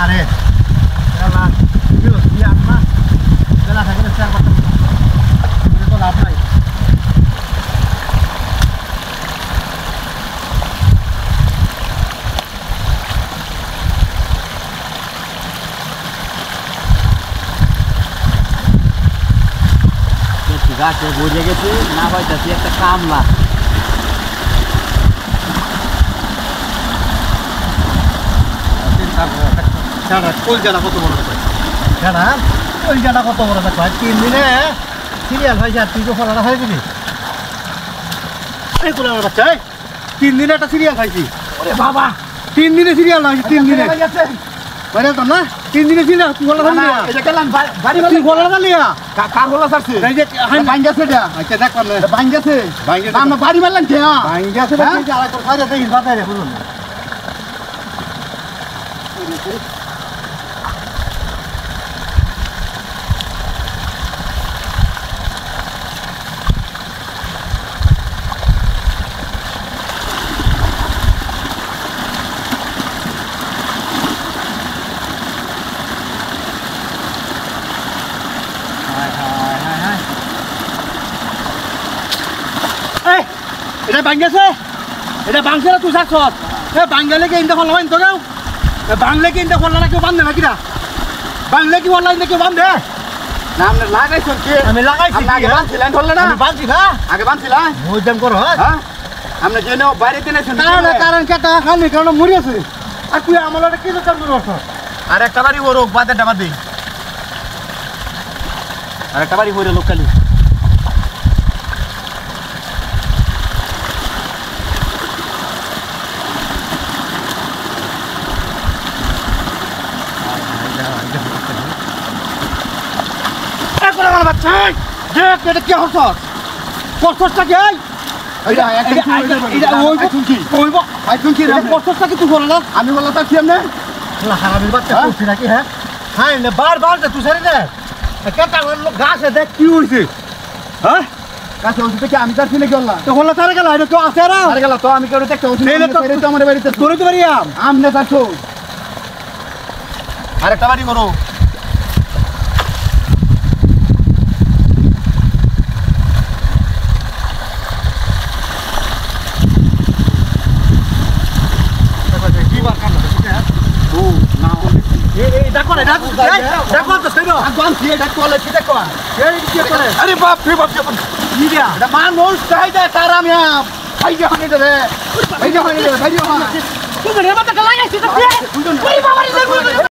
আরে এলা কিলো কি আননা বেলা থাকে না চার পাঁচ এটা তো লাভ নাই গাছে বুঝে গেছে না হয়তাছি একটা কামলা কলজাটা কত বড় সেটা কলজাটা কত বড় দেখো 3 দিনে সিরিয়াল হয়েছে আর তুই তো ফলাটা হয়ে গেছি এই কোলা বাচ্চা 3 দিনে একটা সিরিয়াল খাইছি ওরে বাবা 3 দিনে সিরিয়াল হয়েছে 3 দিনে বাইরে তো না 3 দিনে সিরিয়াল তুই ফলা না এটা কেলাম বাড়ি তুই ফলা না লিয়া কার ফলা ছাড়ছে এই যে ভাঙ্গাছে এটা আচ্ছা দেখলাম না ভাঙ্গাছে আমরা বাড়ি মারলাম কে ভাঙ্গাছে বাকি আর তোর ফায়দা দেই ফায়দা রে বুঝুন এটা ভাঙ্গেছে এটা ভাঙছে না তুই সাকছ এ বাঙ্গালে কি ইন্দা ফলাইন তো গাও বাংলা কি ইন্দা ফলা না কেউ বান্ধে নাকি না বাংলা কি অনলাইন কেউ বান্ধে না আমরা লাগাইছেন কি আমি লাগাইছি আগে বাঁধছিলেন ধরলে না আমি বাঁধছি না আগে বাঁধছিলাম মজদাম করো হ্যাঁ আমরা জেনে বাইরে দিনেছেন না কারণ কেটা খালি কারণ মরি আছে আর তুই আমাদের কি কাম করছ আর একটা বাড়ি ওর বাদে ডাবা দেই আর একটা বাড়ি ওরে লোকালি বাচ্চা দেখ এটা কি হচ্ছে কষ্টটা কি আমি বললাম তার কি আমি হারামির বাচ্চা করছি নাকি হ্যাঁ হ্যাঁ বারবার তুই সারি না কেটা গাছে দেখ কি হয়েছে হ্যাঁ গাছে হচ্ছে কি আমি তার ছিল কি বললাম তো হলো তার গেল এটা তো আছে না আর গেল তো আমি কেউ দেখতে হচ্ছে তো আমার বাড়িতে তোরে তো বাড়ি আম না তার আরেকটা বাড়ি করো अरे बाप रे बाप मानुष चाहिए तारा में भाई भाई भाई